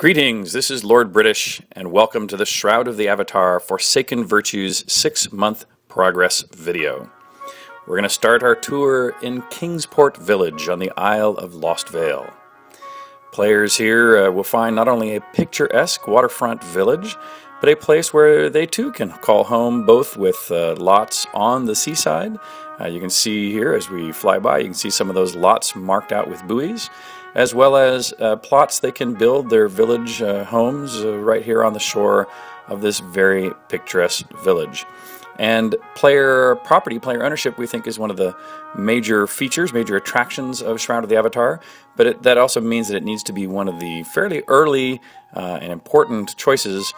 Greetings, this is Lord British, and welcome to the Shroud of the Avatar Forsaken Virtues 6-month progress video. We're going to start our tour in Kingsport Village on the Isle of Lost Vale. Players here will find not only a picturesque waterfront village, but a place where they too can call home, both with lots on the seaside. You can see here as we fly by, you can see some of those lots marked out with buoys, as well as plots they can build their village homes right here on the shore of this very picturesque village. And player property, player ownership, we think is one of the major features, major attractions of Shroud of the Avatar, but that also means that it needs to be one of the fairly early and important choices.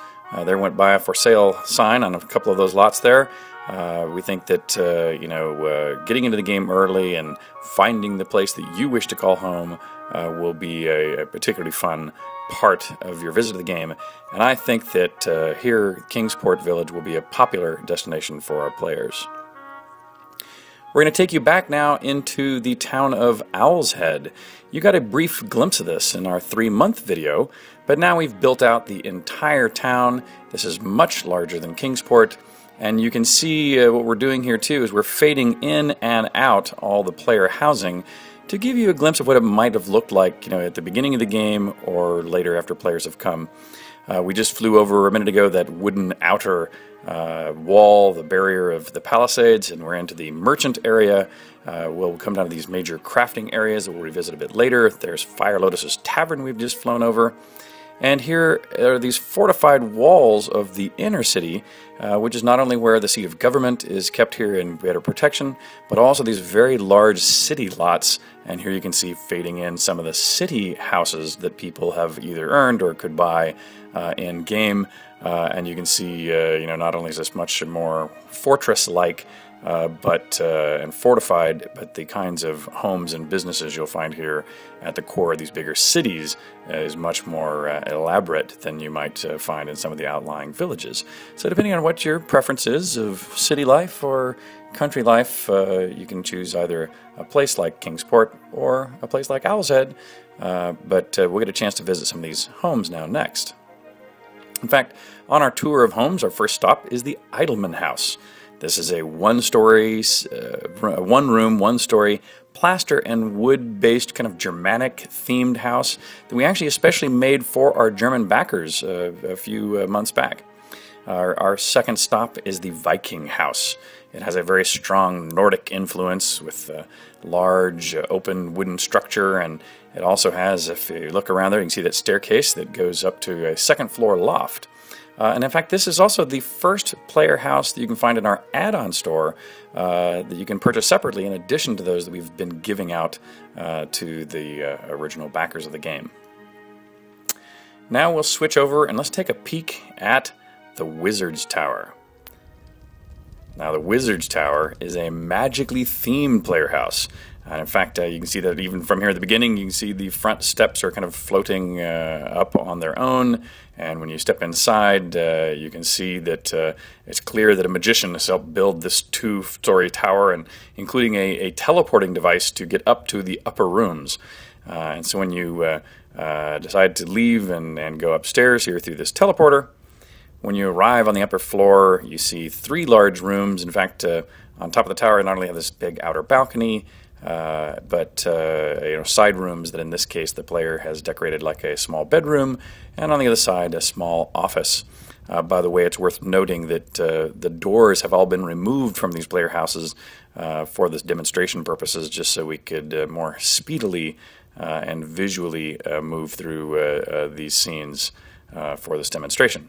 There went by a for sale sign on a couple of those lots there. We think that getting into the game early and finding the place that you wish to call home will be a particularly fun part of your visit to the game. And I think that here, Kingsport Village will be a popular destination for our players. We're going to take you back now into the town of Owl's Head. You got a brief glimpse of this in our 3-month video, but now we've built out the entire town. This is much larger than Kingsport, and you can see what we're doing here too is we're fading in and out all the player housing to give you a glimpse of what it might have looked like, at the beginning of the game or later after players have come. We just flew over a minute ago that wooden outer wall, the barrier of the palisades, and we're into the merchant area. We'll come down to these major crafting areas that we'll revisit a bit later. There's Fire Lotus's Tavern we've just flown over. And here are these fortified walls of the inner city, which is not only where the seat of government is kept here in better protection, but also these very large city lots. And here you can see fading in some of the city houses that people have either earned or could buy in game. And you can see, not only is this much more fortress-like, and fortified, but the kinds of homes and businesses you'll find here at the core of these bigger cities is much more elaborate than you might find in some of the outlying villages. So depending on what your preference is of city life or country life, you can choose either a place like Kingsport or a place like Owl's Head, but we'll get a chance to visit some of these homes now next. In fact, on our tour of homes, our first stop is the Idleman House. This is a one-story, one-room, one-story, plaster and wood-based kind of Germanic-themed house that we actually especially made for our German backers a few months back. Our second stop is the Viking House. It has a very strong Nordic influence with a large open wooden structure, and it also has, if you look around there, you can see that staircase that goes up to a second-floor loft. And in fact, this is also the first player house that you can find in our add-on store that you can purchase separately in addition to those that we've been giving out to the original backers of the game. Now we'll switch over and let's take a peek at the Wizard's Tower. Now the Wizard's Tower is a magically themed player house. In fact, you can see that even from here at the beginning, you can see the front steps are kind of floating up on their own. And when you step inside, you can see that it's clear that a magician has helped build this 2-story tower, and including a teleporting device to get up to the upper rooms. And so when you decide to leave and go upstairs here through this teleporter, when you arrive on the upper floor, you see 3 large rooms. In fact, on top of the tower, you not only have this big outer balcony, but side rooms that in this case the player has decorated like a small bedroom, and on the other side a small office. By the way, it's worth noting that the doors have all been removed from these player houses for this demonstration purposes, just so we could more speedily and visually move through these scenes for this demonstration.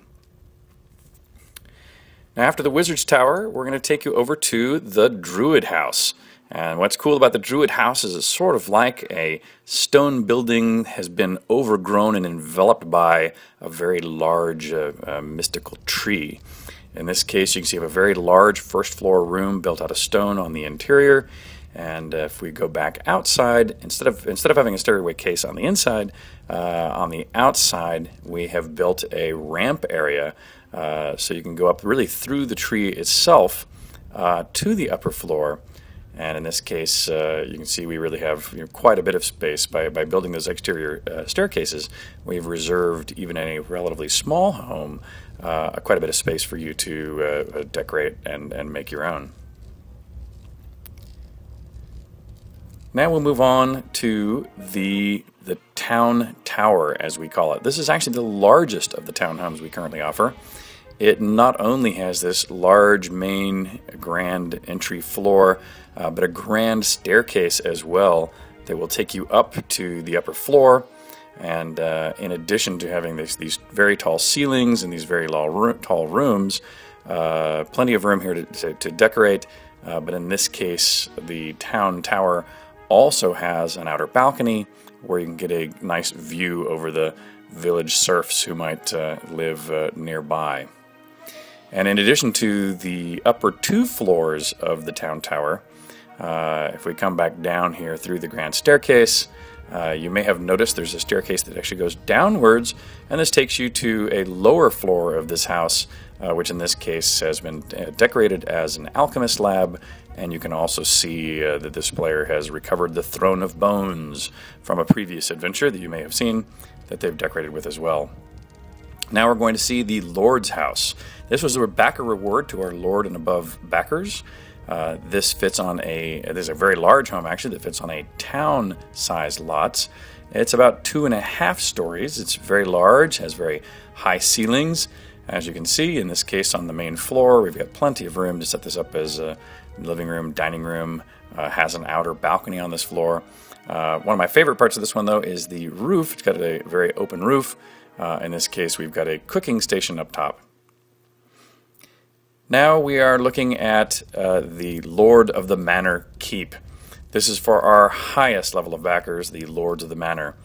Now, after the Wizard's Tower, we're going to take you over to the Druid House. And what's cool about the Druid House is it's sort of like a stone building has been overgrown and enveloped by a very large mystical tree. In this case, you can see we have a very large first-floor room built out of stone on the interior. And if we go back outside, instead of having a stairway case on the inside, on the outside we have built a ramp area so you can go up really through the tree itself to the upper floor. And in this case, you can see we really have quite a bit of space. By building those exterior staircases, we've reserved, even in a relatively small home, quite a bit of space for you to decorate and make your own. Now we'll move on to the town tower, as we call it. This is actually the largest of the townhomes we currently offer. It not only has this large main grand entry floor, but a grand staircase as well that will take you up to the upper floor. And in addition to having these very tall ceilings and these very tall rooms, plenty of room here to decorate. But in this case, the town tower also has an outer balcony where you can get a nice view over the village serfs who might live nearby. And in addition to the upper 2 floors of the town tower, if we come back down here through the grand staircase, you may have noticed there's a staircase that actually goes downwards, and this takes you to a lower floor of this house, which in this case has been decorated as an alchemist lab. And you can also see that this player has recovered the Throne of Bones from a previous adventure that you may have seen that they've decorated with as well. Now we're going to see the Lord's House. This was a backer reward to our Lord and above backers. This fits on there's a very large home actually that fits on a town-sized lot. It's about 2.5 stories. It's very large, has very high ceilings. As you can see, in this case on the main floor, we've got plenty of room to set this up as a living room, dining room, has an outer balcony on this floor. One of my favorite parts of this one, though, is the roof. It's got a very open roof. In this case, we've got a cooking station up top. Now we are looking at the Lord of the Manor Keep. This is for our highest level of backers, the Lords of the Manor.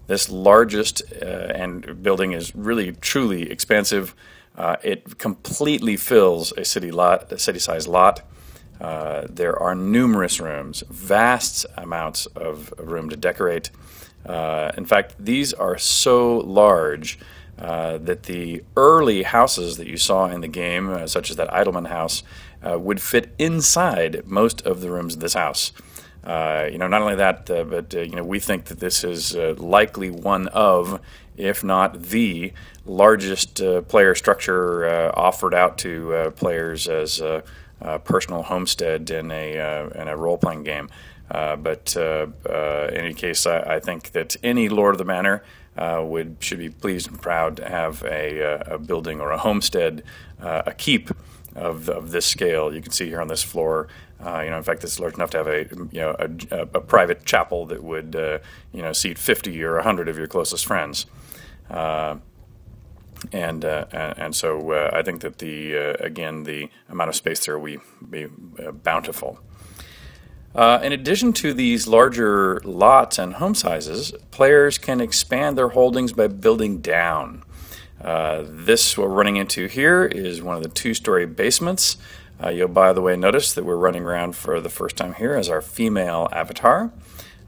This largest and building is really truly expansive. It completely fills a city-sized lot. There are numerous rooms, vast amounts of room to decorate. In fact, these are so large that the early houses that you saw in the game, such as that Idleman house, would fit inside most of the rooms of this house. Not only that, but we think that this is likely one of, if not the largest player structure offered out to players as a personal homestead in a role-playing game. But in any case, I think that any Lord of the Manor should be pleased and proud to have a building or a homestead, a keep of this scale. You can see here on this floor. In fact, it's large enough to have a private chapel that would seat 50 or 100 of your closest friends. And so I think that the amount of space there will be bountiful. In addition to these larger lots and home sizes, players can expand their holdings by building down. This we're running into here is one of the 2-story basements. You'll, by the way, notice that we're running around for the first time here as our female avatar.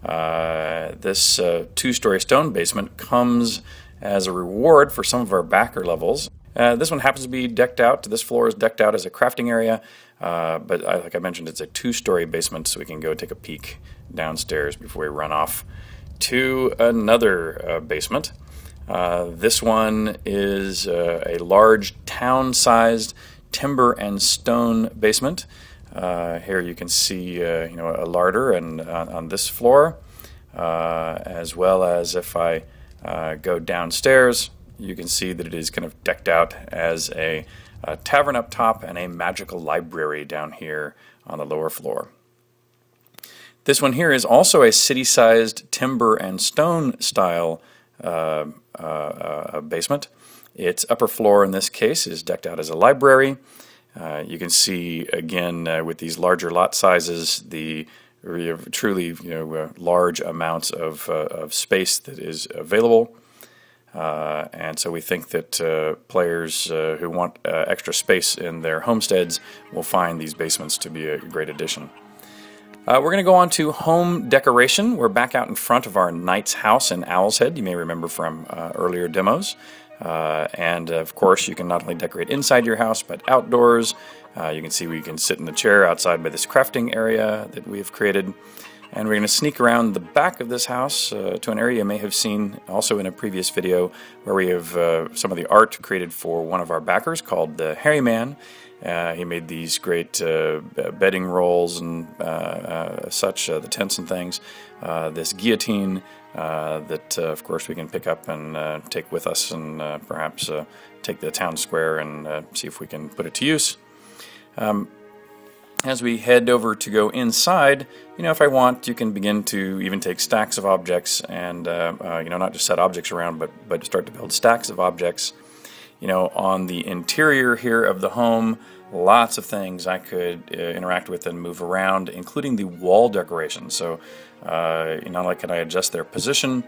This 2-story stone basement comes as a reward for some of our backer levels. This one happens to be decked out. This floor is decked out as a crafting area, but like I mentioned, it's a 2-story basement, so we can go take a peek downstairs before we run off to another basement. This one is a large town-sized timber and stone basement. Here you can see a larder and on this floor, as well as if I go downstairs, you can see that it is kind of decked out as a tavern up top and a magical library down here on the lower floor. This one here is also a city-sized timber and stone style basement. Its upper floor in this case is decked out as a library. You can see again with these larger lot sizes the truly large amounts of space that is available. And so we think that players who want extra space in their homesteads will find these basements to be a great addition. We're going to go on to home decoration. We're back out in front of our knight's house in Owl's Head, you may remember from earlier demos. And of course you can not only decorate inside your house but outdoors. You can see we can sit in the chair outside by this crafting area that we have created. And we're going to sneak around the back of this house to an area you may have seen also in a previous video where we have some of the art created for one of our backers called the Hairy Man. He made these great bedding rolls and such, the tents and things. This guillotine that, of course, we can pick up and take with us and perhaps take the town square and see if we can put it to use. As we head over to go inside, you know, if I want, you can begin to even take stacks of objects and, you know, not just set objects around, but start to build stacks of objects. You know, on the interior here of the home, lots of things I could interact with and move around, including the wall decorations. So, not only can I adjust their position,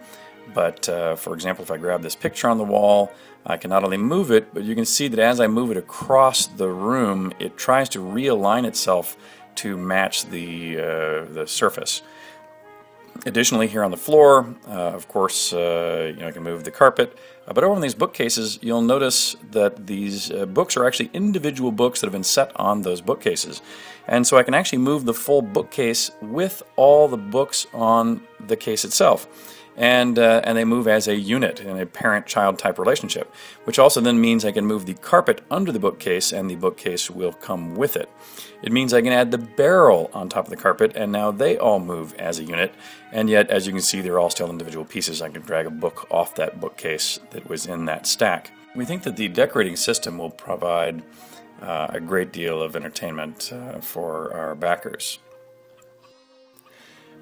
but for example, if I grab this picture on the wall, I can not only move it, but you can see that as I move it across the room, it tries to realign itself to match the surface. Additionally, here on the floor, of course, you know, I can move the carpet. But over in these bookcases, you'll notice that these books are actually individual books that have been set on those bookcases. And so I can actually move the full bookcase with all the books on the case itself. And they move as a unit in a parent-child type relationship, which also then means I can move the carpet under the bookcase and the bookcase will come with it. It means I can add the barrel on top of the carpet and now they all move as a unit, and yet as you can see they're all still individual pieces. I can drag a book off that bookcase that was in that stack. We think that the decorating system will provide a great deal of entertainment for our backers.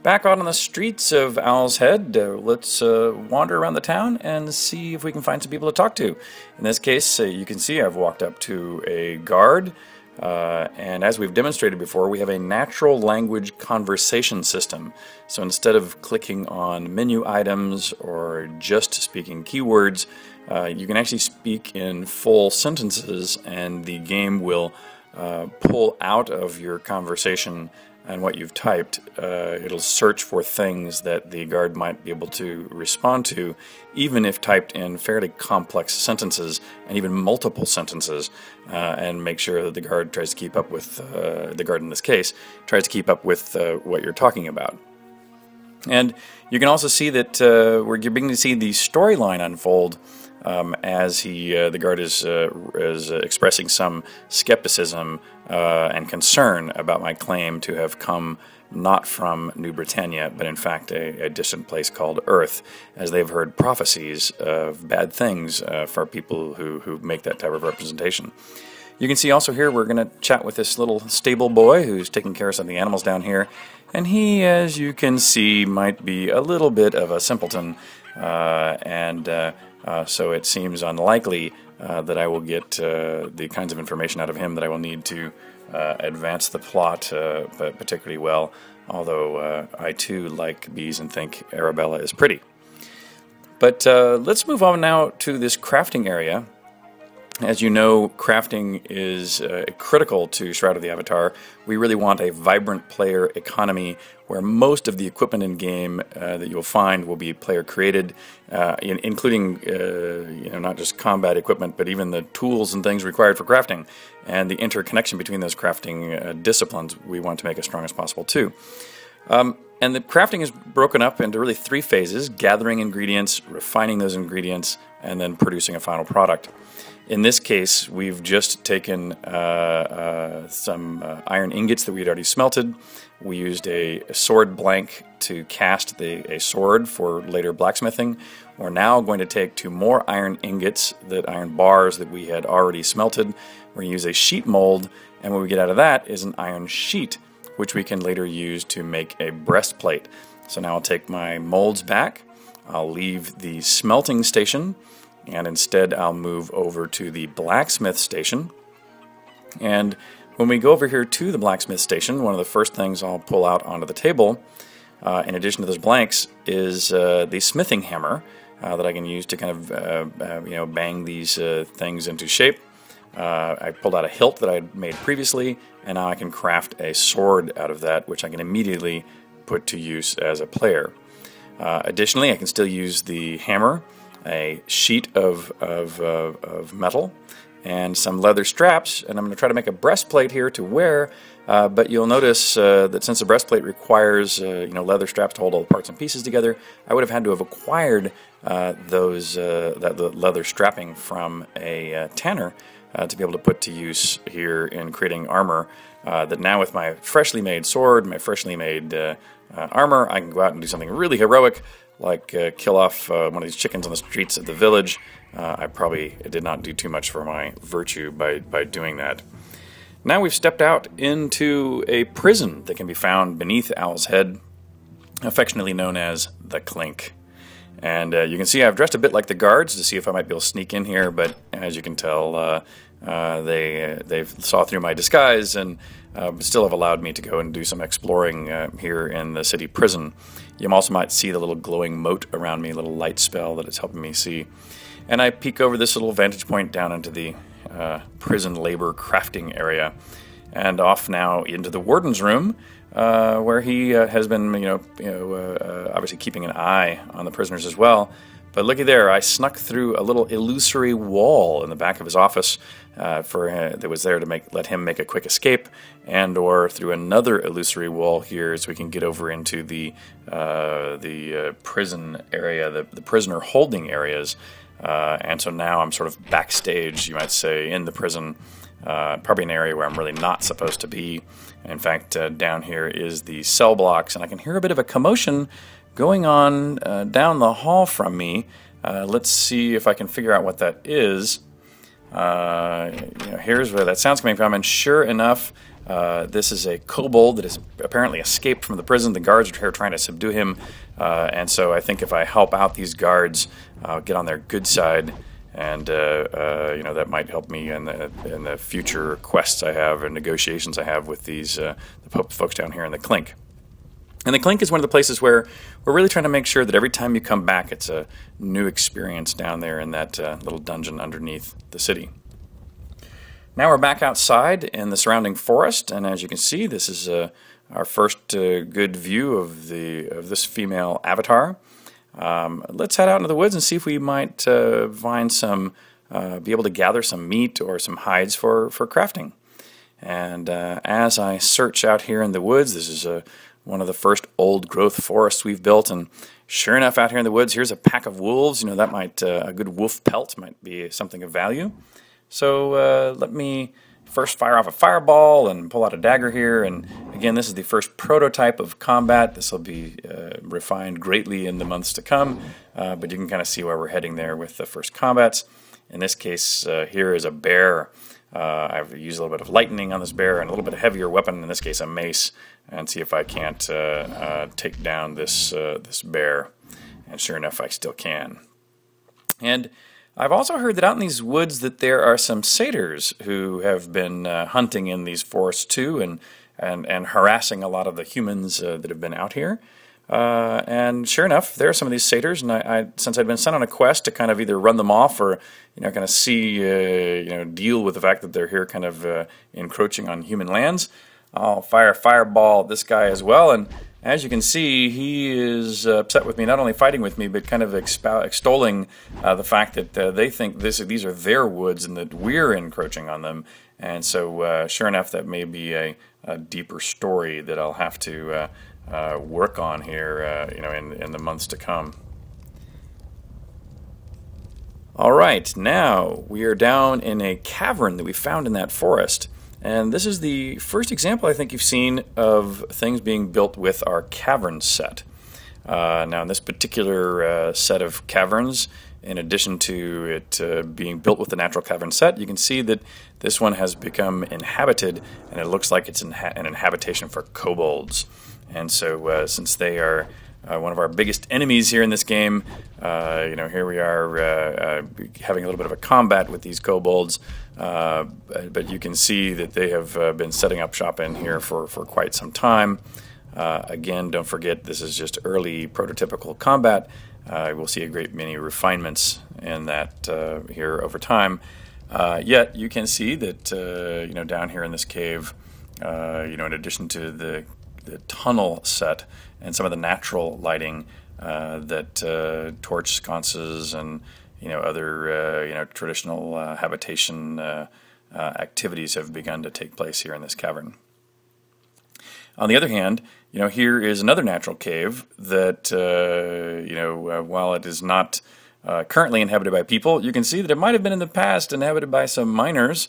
Back out on the streets of Owl's Head, let's wander around the town and see if we can find some people to talk to. In this case, you can see I've walked up to a guard, and as we've demonstrated before, we have a natural language conversation system. So instead of clicking on menu items or just speaking keywords, you can actually speak in full sentences, and the game will pull out of your conversation and what you've typed, it'll search for things that the guard might be able to respond to, even if typed in fairly complex sentences and even multiple sentences, and make sure that the guard tries to keep up with, the guard in this case, tries to keep up with what you're talking about. And you can also see that we're beginning to see the storyline unfold as the guard is expressing some skepticism and concern about my claim to have come not from New Britannia, but in fact a distant place called Earth, as they've heard prophecies of bad things for people who make that type of representation. You can see also here we're going to chat with this little stable boy who's taking care of some of the animals down here, and he, as you can see, might be a little bit of a simpleton, so it seems unlikely that I will get the kinds of information out of him that I will need to advance the plot particularly well, although I too like bees and think Arabella is pretty. But let's move on now to this crafting area. As you know, crafting is critical to Shroud of the Avatar. We really want a vibrant player economy where most of the equipment in game that you'll find will be player created, including not just combat equipment, but even the tools and things required for crafting, and the interconnection between those crafting disciplines we want to make as strong as possible too. And the crafting is broken up into really three phases: gathering ingredients, refining those ingredients, and then producing a final product. In this case, we've just taken some iron ingots that we had already smelted. We used a sword blank to cast a sword for later blacksmithing. We're now going to take 2 more iron ingots, iron bars that we had already smelted. We're going to use a sheet mold, and what we get out of that is an iron sheet, which we can later use to make a breastplate. So now I'll take my molds back. I'll leave the smelting station, and instead I'll move over to the blacksmith station. And when we go over here to the blacksmith station, one of the first things I'll pull out onto the table, in addition to those blanks, is the smithing hammer that I can use to kind of bang these things into shape. I pulled out a hilt that I had made previously, and now I can craft a sword out of that, which I can immediately put to use as a player. Additionally, I can still use the hammer, a sheet of metal, and some leather straps, and I'm going to try to make a breastplate here to wear, but you'll notice that since the breastplate requires leather straps to hold all the parts and pieces together, I would have had to have acquired the leather strapping from a tanner to be able to put to use here in creating armor, that now with my freshly made sword, my freshly made armor, I can go out and do something really heroic, like kill off one of these chickens on the streets of the village. I probably did not do too much for my virtue by doing that. Now we've stepped out into a prison that can be found beneath Owl's Head, affectionately known as the Clink. And you can see I've dressed a bit like the guards to see if I might be able to sneak in here, but as you can tell, they saw through my disguise and still have allowed me to go and do some exploring here in the city prison. You also might see the little glowing moat around me, a little light spell that it's helping me see. And I peek over this little vantage point down into the prison labor crafting area, and off now into the warden's room, where he has been, obviously keeping an eye on the prisoners as well. But looky there, I snuck through a little illusory wall in the back of his office that was there to let him make a quick escape, and/or through another illusory wall here, so we can get over into the prison area, the prisoner holding areas. And so now I'm sort of backstage, you might say, in the prison, probably an area where I'm really not supposed to be. In fact, down here is the cell blocks, and I can hear a bit of a commotion going on down the hall from me. Let's see if I can figure out what that is. Here's where that sound's coming from, and sure enough, this is a kobold that has apparently escaped from the prison. The guards are here trying to subdue him, and so I think if I help out these guards, I'll get on their good side, and that might help me in the future quests I have and negotiations I have with these the folks down here in the Clink. And the Clink is one of the places where we're really trying to make sure that every time you come back, it's a new experience down there in that little dungeon underneath the city. Now we're back outside in the surrounding forest, and as you can see, this is our first good view of this female avatar. Let's head out into the woods and see if we might find be able to gather some meat or some hides for crafting. And as I search out here in the woods, this is one of the first old-growth forests we've built, and sure enough, out here in the woods, here's a pack of wolves. That might a good wolf pelt might be something of value. So let me first fire off a fireball and pull out a dagger here. And again, this is the first prototype of combat. This will be refined greatly in the months to come, but you can kind of see where we're heading there with the first combats. In this case, here is a bear. I've used a little bit of lightning on this bear and a little bit of heavier weapon, in this case a mace, and see if I can't take down this bear. And sure enough, I still can. And I've also heard that out in these woods that there are some satyrs who have been hunting in these forests too, and harassing a lot of the humans that have been out here. And sure enough, there are some of these satyrs, and since I'd been sent on a quest to kind of either run them off or kind of see deal with the fact that they're here kind of encroaching on human lands, I'll fire a fireball at this guy as well. And as you can see, he is upset with me, not only fighting with me, but kind of extolling the fact that they think these are their woods and that we're encroaching on them. And so sure enough, that may be a deeper story that I'll have to work on here in the months to come. All right, now we are down in a cavern that we found in that forest. And this is the first example I think you've seen of things being built with our Caverns set. Now in this particular set of Caverns, in addition to it being built with the natural cavern set, you can see that this one has become inhabited, and it looks like it's an inhabitation for kobolds. And so since they are one of our biggest enemies here in this game, here we are having a little bit of a combat with these kobolds, but you can see that they have been setting up shop in here for quite some time. Again, don't forget, this is just early prototypical combat. We'll see a great many refinements in that here over time. Yet you can see that down here in this cave, in addition to the tunnel set and some of the natural lighting, that torch sconces and other traditional habitation activities have begun to take place here in this cavern. On the other hand, here is another natural cave that while it is not currently inhabited by people, you can see that it might have been in the past inhabited by some miners.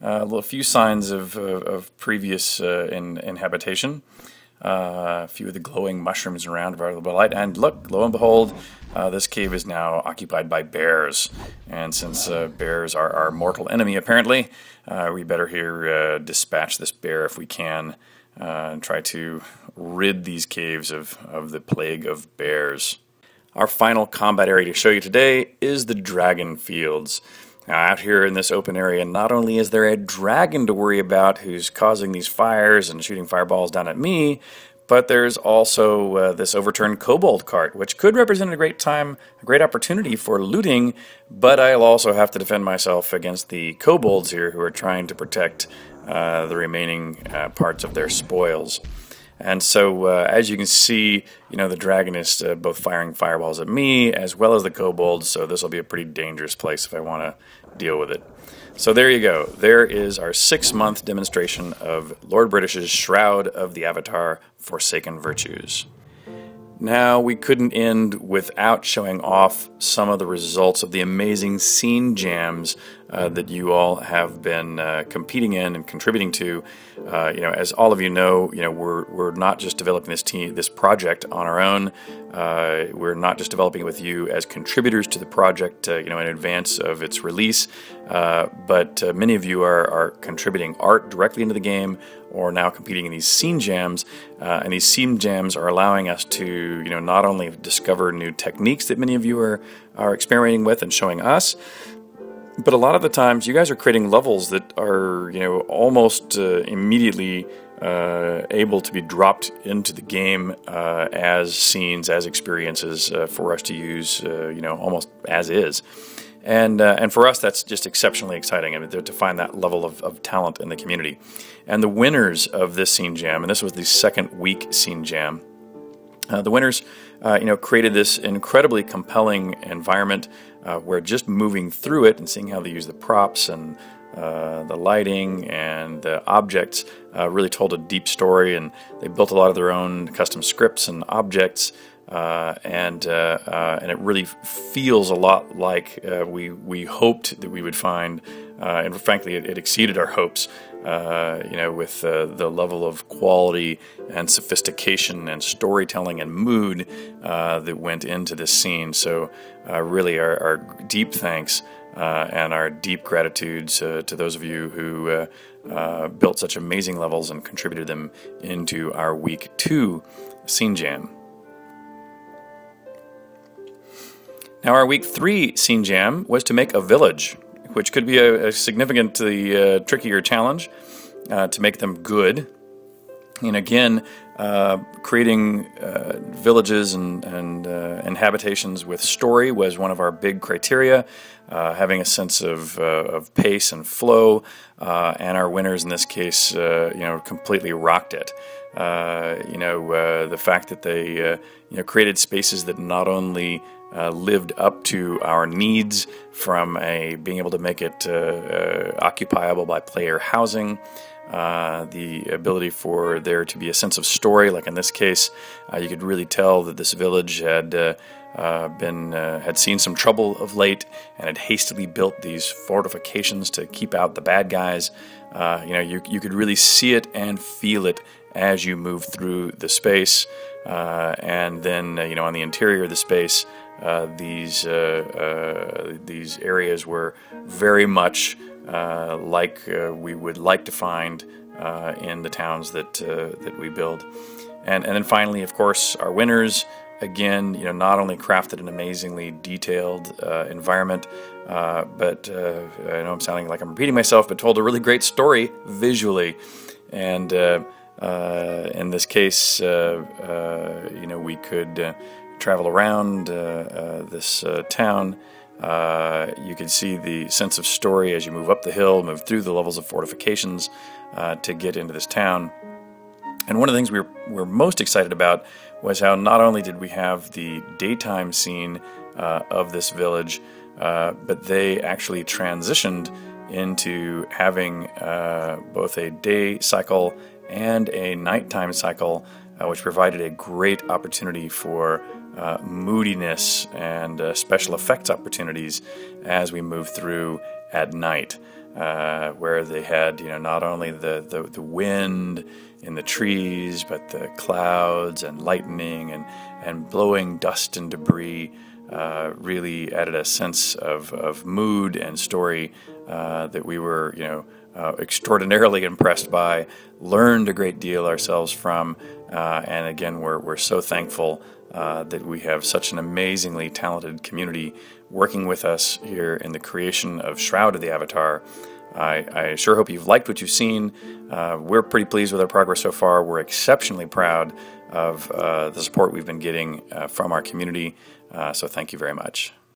A few signs of previous inhabitation. A few of the glowing mushrooms around available light, and look, lo and behold, this cave is now occupied by bears. And since bears are our mortal enemy, apparently, we better here dispatch this bear if we can, and try to rid these caves of the plague of bears. Our final combat area to show you today is the dragon fields. Now, out here in this open area, not only is there a dragon to worry about who's causing these fires and shooting fireballs down at me, but there's also this overturned kobold cart, which could represent a great opportunity for looting, but I'll also have to defend myself against the kobolds here who are trying to protect the remaining parts of their spoils. And so, as you can see, the dragon is both firing fireballs at me as well as the kobolds, so this will be a pretty dangerous place if I want to deal with it. So there you go. There is our 6-month demonstration of Lord British's Shroud of the Avatar Forsaken Virtues. Now, we couldn't end without showing off some of the results of the amazing scene jams that you all have been competing in and contributing to. As all of you know, we're not just developing this project on our own. We're not just developing it with you as contributors to the project, in advance of its release, but many of you are contributing art directly into the game, or now competing in these scene jams, and these scene jams are allowing us to, not only discover new techniques that many of you are experimenting with and showing us, but a lot of the times you guys are creating levels that are, almost immediately able to be dropped into the game as scenes, as experiences for us to use, almost as is. And for us, that's just exceptionally exciting. I mean, to find that level of talent in the community. And the winners of this scene jam, and this was the second week scene jam, the winners, created this incredibly compelling environment where just moving through it and seeing how they use the props and the lighting and the objects really told a deep story. And they built a lot of their own custom scripts and objects. And it really feels a lot like we hoped that we would find, and frankly, it exceeded our hopes. With the level of quality and sophistication and storytelling and mood that went into this scene. So, really, our deep thanks and our deep gratitudes to those of you who built such amazing levels and contributed them into our Week 2 Scene Jam. Now, our Week 3 Scene Jam was to make a village, which could be a significantly trickier challenge to make them good. And again, creating villages and habitations with story was one of our big criteria, having a sense of pace and flow, and our winners in this case, completely rocked it. The fact that they, created spaces that not only lived up to our needs from being able to make it occupiable by player housing, the ability for there to be a sense of story, like in this case, you could really tell that this village had seen some trouble of late and had hastily built these fortifications to keep out the bad guys. You could really see it and feel it as you move through the space, and then on the interior of the space, these areas were very much like we would like to find in the towns that we build. And then finally, of course, our winners, again, not only crafted an amazingly detailed environment, but I know I'm sounding like I'm repeating myself, but told a really great story visually. And in this case, we could travel around this town You can see the sense of story as you move up the hill, move through the levels of fortifications to get into this town. And one of the things we were most excited about was how not only did we have the daytime scene of this village, but they actually transitioned into having both a day cycle and a nighttime cycle, which provided a great opportunity for moodiness and special effects opportunities as we move through at night, where they had not only the wind in the trees, but the clouds and lightning and blowing dust and debris really added a sense of mood and story that we were extraordinarily impressed by, learned a great deal ourselves from, and again we're so thankful that we have such an amazingly talented community working with us here in the creation of Shroud of the Avatar. I sure hope you've liked what you've seen. We're pretty pleased with our progress so far. We're exceptionally proud of the support we've been getting from our community, so thank you very much.